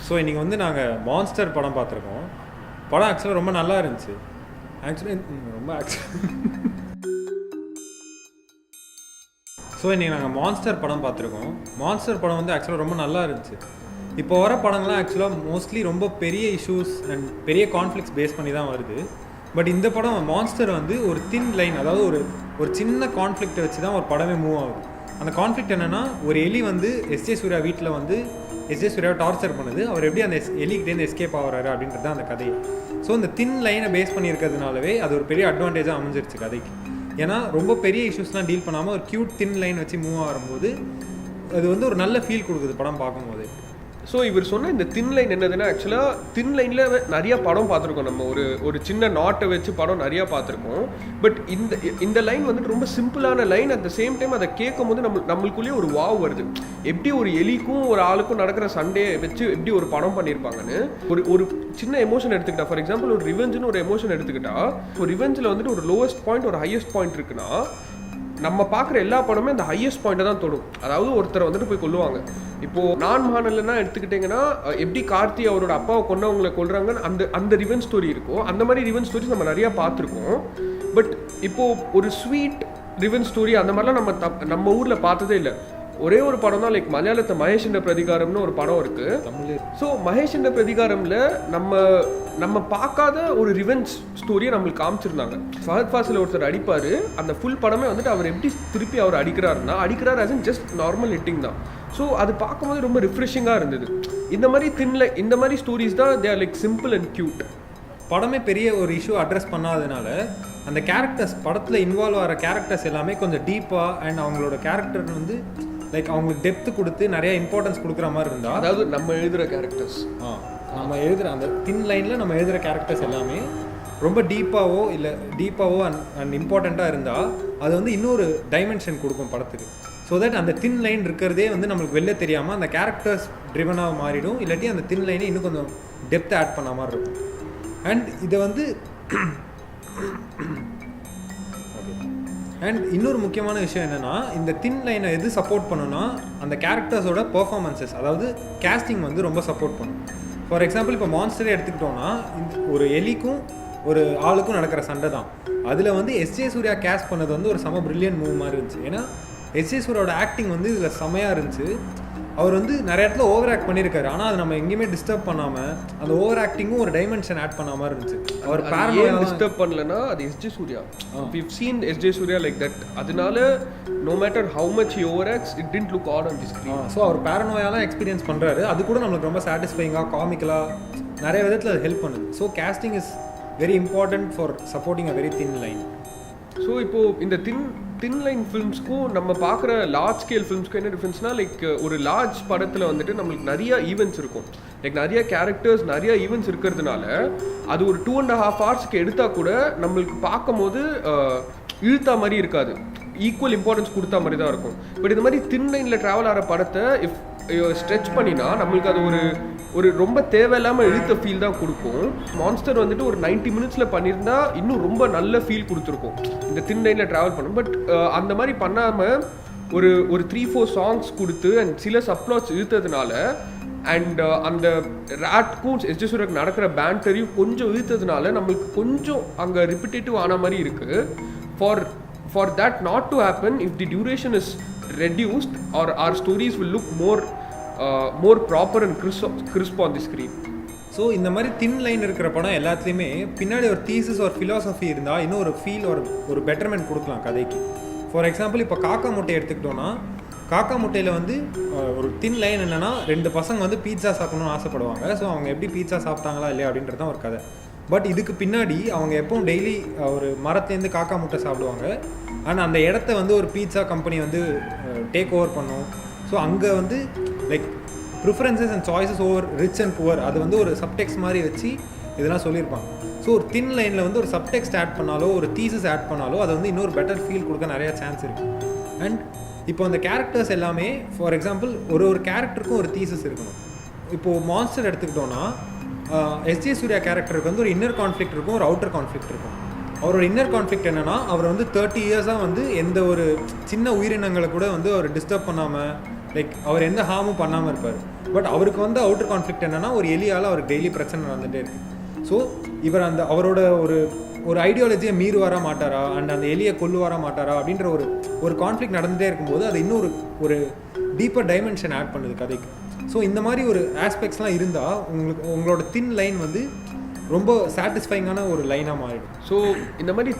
So இன்றைக்கி வந்து நாங்கள் மான்ஸ்டர் படம் பார்த்துருக்கோம். படம் ஆக்சுவலாக ரொம்ப நல்லா இருந்துச்சு. ஆக்சுவலி ரொம்ப ஸோ இன்றைக்கி நாங்கள் மான்ஸ்டர் படம் பார்த்துருக்கோம். மான்ஸ்டர் படம் வந்து ஆக்சுவலாக ரொம்ப நல்லா இருந்துச்சு. இப்போ வர படங்கள்லாம் ஆக்சுவலாக மோஸ்ட்லி ரொம்ப பெரிய இஷ்யூஸ் அண்ட் பெரிய கான்ஃப்ளிக்ஸ் பேஸ் பண்ணி தான் வருது. பட் இந்த படம் மான்ஸ்டர் வந்து ஒரு தின் லைன், அதாவது ஒரு சின்ன கான்ஃப்ளிக்டை வச்சு தான் ஒரு படமே மூவ் ஆகுது. அந்த கான்ஃப்ளிக்ட் என்னென்னா, ஒரு எலி வந்து எஸ்ஜே சூர்யா வீட்டில் வந்து எஸ்ஜே சூர்யாவை டார்ச்சர் பண்ணுது. அவர் எப்படி அந்த எலிக்கிட்டேருந்து எஸ்கேப் ஆகிறாரு அப்படின்றது தான் அந்த கதையை. ஸோ இந்த தின் லைனை பேஸ் பண்ணியிருக்கிறதுனாலவே அது ஒரு பெரிய அட்வான்டேஜாக அமைஞ்சிருச்சு கதைக்கு. ஏன்னா ரொம்ப பெரிய இஷ்யூஸ்லாம் டீல் பண்ணாமல் ஒரு க்யூட் தின் லைன் வச்சு மூவ் ஆகும்போது அது வந்து ஒரு நல்ல ஃபீல் கொடுக்குது படம் பார்க்கும்போது. ஸோ இவர் சொன்ன இந்த தின் லைன் என்னதுன்னா, ஆக்சுவலாக தின் லைனில் நிறையா படம் பார்த்துருக்கோம். நம்ம ஒரு சின்ன நாட்டை வச்சு படம் நிறையா பார்த்துருக்கோம். பட் இந்த லைன் வந்துட்டு ரொம்ப சிம்பிளான line. At the same time அதை கேட்கும் போது நம்மளுக்குள்ளேயே ஒரு வாவ் வருது. எப்படி ஒரு எலிக்கும் ஒரு ஆளுக்கும் நடக்கிற சண்டே வச்சு எப்படி ஒரு படம் பண்ணியிருப்பாங்கன்னு ஒரு சின்ன எமோஷன் எடுத்துக்கிட்டா, ஃபார் எக்ஸாம்பிள் ஒரு ரிவெஞ்சுன்னு ஒரு எமோஷன் எடுத்துக்கிட்டா, ஒரு ரிவெஞ்சில் வந்துட்டு ஒரு லோவஸ்ட் பாயிண்ட் ஒரு ஹையஸ்ட் பாயிண்ட் இருக்குன்னா, நம்ம பார்க்குற எல்லா படமே அந்த ஹையஸ்ட் பாயிண்ட்டை தான் தொடும். அதாவது ஒருத்தரை வந்துட்டு போய் கொல்லுவாங்க. இப்போது நான் மகானல்னா எடுத்துக்கிட்டிங்கன்னா, எப்படி கார்த்தி அவரோட அப்பாவை கொண்டவங்களை கொல்றாங்கன்னு அந்த ரிவெஞ்ச் ஸ்டோரி இருக்கும். அந்த மாதிரி ரிவெஞ்ச் ஸ்டோரிஸ் நம்ம நிறையா பார்த்துருக்கோம். பட் இப்போது ஒரு ஸ்வீட் ரிவெஞ்ச் ஸ்டோரி அந்த மாதிரிலாம் நம்ம ஊரில் பார்த்ததே இல்லை. ஒரே ஒரு படம் தான், லைக் மலையாளத்தை மகேஷ் என்ற பிரதிகாரம்னு ஒரு படம் இருக்கு. ஸோ மகேஷ் என்ற பிரதிகாரம்ல நம்ம பார்க்காத ஒரு ரிவெஞ்ச் ஸ்டோரியை நம்மளுக்கு காமிச்சிருந்தாங்க. ஃபஹத் ஃபாசில் ஒருத்தர் அடிப்பார். அந்த ஃபுல் படமே வந்துட்டு அவர் எப்படி திருப்பி அவர் அடிக்கிறார் as in just normal hitting தான். ஸோ அது பார்க்கும்போது ரொம்ப ரிஃப்ரெஷிங்காக இருந்தது. இந்த மாதிரி ஸ்டோரிஸ் தான் they are like simple and cute. படமே பெரிய ஒரு இஷ்யூ அட்ரஸ் பண்ணாததுனால அந்த கேரக்டர்ஸ், படத்தில் இன்வால்வ் ஆகிற கேரக்டர்ஸ் எல்லாமே கொஞ்சம் டீப்பாக அண்ட் அவங்களோட கேரக்டர் வந்து லைக் அவங்களுக்கு டெப்த்து கொடுத்து நிறைய இம்பார்ட்டன்ஸ் கொடுக்குற மாதிரி இருந்தால், அதாவது நம்ம எழுதுகிற கேரக்டர்ஸ் நம்ம எழுதுகிற அந்த தின் லைனில் நம்ம எழுதுகிற கேரக்டர்ஸ் எல்லாமே ரொம்ப டீப்பாவோ அண்ட் இம்பார்ட்டண்ட்டாக இருந்தால் அது வந்து இன்னொரு டைமென்ஷன் கொடுக்கும் படத்துக்கு. ஸோ தட் அந்த தின் லைன் இருக்கிறதே வந்து நம்மளுக்கு வெளில தெரியாமல் அந்த கேரக்டர்ஸ் ட்ரிவனாக மாறிடும். இல்லாட்டி அந்த தின் லைனை இன்னும் கொஞ்சம் டெப்த்தை ஆட் பண்ண மாதிரி இருக்கும். அண்ட் இதை வந்து அண்ட் இன்னொரு முக்கியமான விஷயம் என்னென்னா, இந்த தின் லைனை எது சப்போர்ட் பண்ணுன்னா அந்த கேரக்டர்ஸோட பெர்ஃபார்மன்ஸஸ், அதாவது கேஸ்டிங் வந்து ரொம்ப சப்போர்ட் பண்ணும். ஃபார் எக்ஸாம்பிள் இப்போ மான்ஸ்டரே எடுத்துக்கிட்டோன்னா, ஒரு எலிக்கும் ஒரு ஆளுக்கும் நடக்கிற சண்டை தான். அதில் வந்து எஸ்ஜே சூர்யா கேஸ்ட் பண்ணது வந்து ஒரு செம பிரில்லியன்ட் மூவ் மாதிரி இருந்துச்சு. ஏன்னா எஸ்ஜே சூர்யாவோட ஆக்டிங் வந்து இதில் செமையாக இருந்துச்சு. அவர் வந்து நிறைய இடத்துல ஓவர் ஆக்ட் பண்ணியிருக்காரு. ஆனால் அது நம்ம எங்கேயுமே டிஸ்டர்ப் பண்ணாமல் அந்த ஓவர் ஆக்டிங்கும் ஒரு டைமென்ஷன் ஆட் பண்ண மாதிரி இருந்துச்சு. அவர் பேரனோயா டிஸ்டர்ப் பண்ணலன்னா அது SJ Suryah. we've seen SJ Suryah like that. அதனால no matter how much he overacts, it didn't look odd on the screen. So அவர் பேரனோயாலாம் எக்ஸ்பீரியன்ஸ் பண்ணுறாரு. அது கூட நம்மளுக்கு ரொம்ப சாட்டிஸ்ஃபைங்காக காமிக்கலாக நிறைய விதத்தில் அது ஹெல்ப் பண்ணுது. So casting is very important for supporting a very thin line. So இப்போது இந்த தின் லைன் ஃபிலிம்ஸ்க்கும் நம்ம பார்க்குற லார்ஜ் ஸ்கேல் ஃபிலிம்ஸ்க்கும் என்ன டிஃப்ரென்ஸ்னால், லைக் ஒரு லார்ஜ் படத்தில் வந்துட்டு நம்மளுக்கு நிறைய ஈவெண்ட்ஸ் இருக்கும். லைக் நிறைய கேரக்டர்ஸ் நிறைய ஈவெண்ட்ஸ் இருக்கிறதுனால அது ஒரு 2.5 hours எடுத்தால் கூட நம்மளுக்கு பார்க்கும் போது இழுத்தா மாதிரி இருக்காது, ஈக்குவல் இம்பார்ட்டன்ஸ் கொடுத்தா மாதிரி தான் இருக்கும். பட் இந்த மாதிரி தின் லைனில் ட்ராவல் ஆகிற படத்தை ஸ்ட்ரெச் பண்ணினா நம்மளுக்கு அது ஒரு ரொம்ப தேவையில்லாமல் இழுத்த ஃபீல் தான் கொடுக்கும். மான்ஸ்டர் வந்துட்டு ஒரு 90 minutes பண்ணியிருந்தா இன்னும் ரொம்ப நல்ல ஃபீல் கொடுத்துருக்கும் இந்த தின் லைனில் ட்ராவல் பண்ணும். பட் அந்த மாதிரி பண்ணாமல் ஒரு 3-4 songs கொடுத்து அண்ட் சில சப்ளாட்ஸ் இழுத்ததுனால அண்ட் அந்த ராட்க்கும் எஸ்ஜே சூர்யாவுக்கு நடக்கிற பேண்டரையும் கொஞ்சம் இழுத்ததுனால நம்மளுக்கு கொஞ்சம் அங்கே ரிப்பிட்டேட்டிவ் ஆன மாதிரி இருக்குது. For that not to happen, if the duration is reduced, or our stories will look more proper and crisp on the screen. So இந்த மாதிரி தின் லைன் இருக்கிற படம் எல்லாத்துலேயுமே பின்னாடி ஒரு தீசிஸ் ஒரு ஃபிலாசபி இருந்தால் இன்னும் ஒரு ஃபீல் ஒரு பெட்டர்மெண்ட் கொடுக்கலாம் கதைக்கு. ஃபார் எக்ஸாம்பிள் இப்போ காக்கா முட்டை எடுத்துக்கிட்டோன்னா, காக்கா முட்டையில் வந்து ஒரு தின் லைன் என்னென்னா, 2 பசங்க வந்து பீட்சா சாப்பிடணும்னு ஆசைப்படுவாங்க. ஸோ அவங்க எப்படி பீட்சா சாப்பிட்டாங்களா இல்லையா அப்படின்றது தான் ஒரு கதை. பட் இதுக்கு பின்னாடி அவங்க எப்பவும் டெய்லி ஒரு மரத்துலேருந்து காக்கா முட்டை சாப்பிடுவாங்க. ஆனால் அந்த இடத்த வந்து ஒரு பீட்சா கம்பெனி வந்து டேக் ஓவர் பண்ணும். ஸோ அங்கே வந்து like preferences and choices over rich and poor, அது வந்து ஒரு சப்டெக்ஸ்ட் மாதிரி வச்சு இதெல்லாம் சொல்லியிருப்பாங்க. ஸோ ஒரு தின் லைனில் வந்து ஒரு சப்டெக்ஸ்ட் ஆட் பண்ணாலோ ஒரு தீசஸ் ஆட் பண்ணாலோ அது வந்து இன்னொரு பெட்டர் ஃபீல் கொடுக்க நிறையா சான்ஸ் இருக்குது. அண்ட் இப்போ அந்த கேரக்டர்ஸ் எல்லாமே ஃபார் எக்ஸாம்பிள் ஒரு கேரக்டருக்கும் ஒரு தீசஸ் இருக்கணும். இப்போது மான்ஸ்டர் எடுத்துக்கிட்டோன்னா, எஸ்ஜே சூர்யா கேரக்டருக்கு வந்து ஒரு இன்னர் கான்ஃப்ளிக்ட் இருக்கும், ஒரு அவுட்டர் கான்ஃப்ளிக்ட் இருக்கும். அவரோட இன்னர் கான்ஃப்ளிக்ட் என்னென்னா, அவர் வந்து 30 years வந்து எந்த ஒரு சின்ன உயிரினங்களை கூட வந்து அவர் டிஸ்டர்ப் பண்ணாமல் லைக் அவர் எந்த ஹார்மும் பண்ணாமல் இருப்பார். பட் அவருக்கு வந்து அவுட்டர் கான்ஃப்ளிக்ட் என்னன்னா ஒரு எலியால் அவருக்கு டெய்லி பிரச்சனை நடந்துகிட்டே இருக்கு. ஸோ இவர் அந்த அவரோட ஒரு ஐடியாலஜியை மீறுவாரா மாட்டாரா அண்ட் அந்த எலியை கொல்லுவாரா மாட்டாரா அப்படின்ற ஒரு கான்ஃப்ளிக்ட் நடந்துகிட்டே இருக்கும்போது அது இன்னும் ஒரு டீப்பர் டைமென்ஷன் ஆட் பண்ணுது கதைக்கு. ஸோ இந்த மாதிரி ஒரு ஆஸ்பெக்ட்ஸ்லாம் இருந்தால் உங்களோட தின் லைன் வந்து ரொம்ப சாட்டிஸ்ஃபைங்கான ஒரு லைனாக மாறிடும். ஸோ இந்த மாதிரி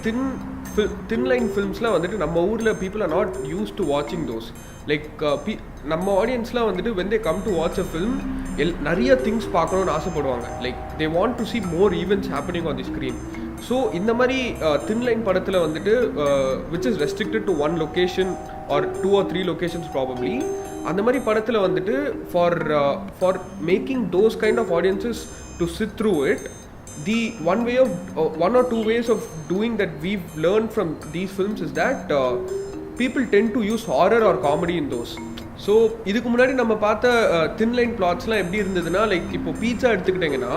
தின் லைன் ஃபில்ம்ஸ்லாம் வந்துட்டு நம்ம ஊரில் people are not use to வாட்சிங் தோஸ். லைக் நம்ம ஆடியன்ஸ்லாம் வந்துட்டு when they come to watch a film நிறைய திங்ஸ் பார்க்கணுன்னு ஆசைப்படுவாங்க. Like they want to see more events happening on the screen. So இந்த மாதிரி தின் லைன் படத்தில் வந்துட்டு which is restricted to one location or 2 or 3 locations probably, அந்த மாதிரி படத்தில் வந்துட்டு for making those kind of audiences to sit through it, the one or two ways of doing that we've learned from these films is that people tend to use horror or comedy in those. So இதுக்கு முன்னாடி நம்ம பார்த்த தின் line பிளாட்ஸ்லாம் எப்படி இருந்ததுன்னா, like இப்போ pizza எடுத்துக்கிட்டிங்கன்னா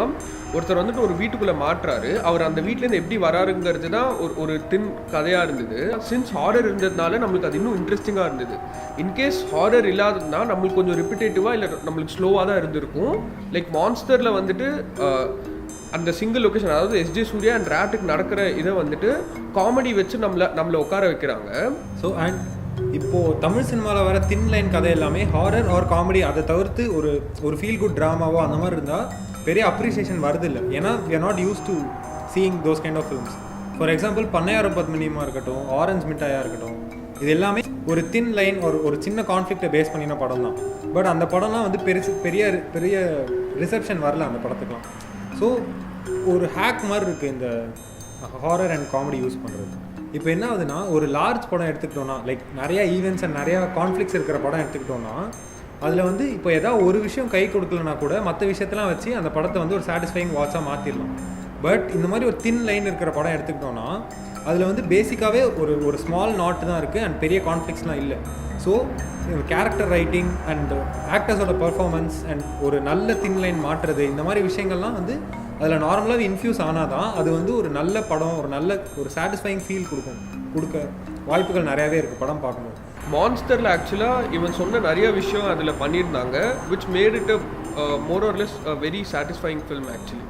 ஒருத்தர் வந்துட்டு ஒரு வீட்டுக்குள்ளே மாட்டுறாரு, அவர் அந்த வீட்டிலேருந்து எப்படி வராருங்கிறது தான் ஒரு தின் கதையாக இருந்தது. சின்ஸ் ஹாரர் இருந்ததுனால நம்மளுக்கு அது இன்னும் இன்ட்ரெஸ்டிங்காக இருந்தது. இன்கேஸ் ஹாரர் இல்லாததுனா நம்மளுக்கு கொஞ்சம் ரிப்பிட்டேட்டிவாக இல்லை நம்மளுக்கு ஸ்லோவாக தான் இருந்திருக்கும். லைக் மான்ஸ்டரில் வந்துட்டு அந்த சிங்கிள் லொக்கேஷன், அதாவது எஸ்ஜே சூர்யா அண்ட் ராட்டுக்கு நடக்கிற இதை வந்துட்டு காமெடி வச்சு நம்மளை உட்கார வைக்கிறாங்க. ஸோ அண்ட் இப்போது தமிழ் சினிமாவில் வர தின் லைன் கதை எல்லாமே ஹாரர் ஆர் காமெடி, அதை தவிர்த்து ஒரு ஃபீல் குட் ட்ராமாவோ அந்த மாதிரி இருந்தால் பெரிய அப்ரிசியேஷன் வருதில்லை. ஏன்னா we are not used to seeing those kind of films. For example பண்ணையாரம் பத்மினியமாக இருக்கட்டும், ஆரஞ்ச் மிட்டாயாக இருக்கட்டும், இது எல்லாமே ஒரு தின் லைன் ஒரு சின்ன கான்ஃப்ளிக்டை பேஸ் பண்ணின படம் தான். பட் அந்த படம்லாம் வந்து பெரிய ரிசப்ஷன் வரல அந்த படத்துக்குலாம். ஸோ ஒரு ஹேக் மாதிரி இருக்குது இந்த ஹாரர் அண்ட் காமெடி யூஸ் பண்ணுறது. இப்போ என்ன ஆகுதுன்னா, ஒரு லார்ஜ் படம் எடுத்துக்கிட்டோன்னா, லைக் நிறையா ஈவெண்ட்ஸ் அண்ட் நிறையா கான்ஃப்ளிக்ஸ் இருக்கிற படம் எடுத்துக்கிட்டோன்னா, அதில் வந்து இப்போ ஏதாவது ஒரு விஷயம் கை கொடுக்கலனா கூட மற்ற விஷயத்தெல்லாம் வச்சு அந்த படத்தை வந்து ஒரு சாட்டிஸ்ஃபைங் வாட்சாக மாற்றிடலாம். பட் இந்த மாதிரி ஒரு தின் லைன் இருக்கிற படம் எடுத்துக்கிட்டோன்னா அதில் வந்து பேசிக்காகவே ஒரு ஸ்மால் நாட் தான் இருக்குது அண்ட் பெரிய கான்ஃப்ளிக்ஸ்லாம் இல்லை. ஸோ கேரக்டர் ரைட்டிங் அண்ட் ஆக்டர்ஸோட பர்ஃபார்மன்ஸ் அண்ட் ஒரு நல்ல தின் லைன் மாற்றுறது, இந்த மாதிரி விஷயங்கள்லாம் வந்து அதில் நார்மலாகவே இன்ஃப்யூஸ் ஆனால் தான் அது வந்து ஒரு நல்ல படம், ஒரு சாட்டிஸ்ஃபைங் ஃபீல் கொடுக்க வாய்ப்புகள் நிறையாவே இருக்குது படம் பார்க்கும்போது. மான்ஸ்டரில் ஆக்சுவலாக இவன் சொன்ன நிறைய விஷயம் அதில் பண்ணியிருந்தாங்க which made it a more or less a very satisfying film actually.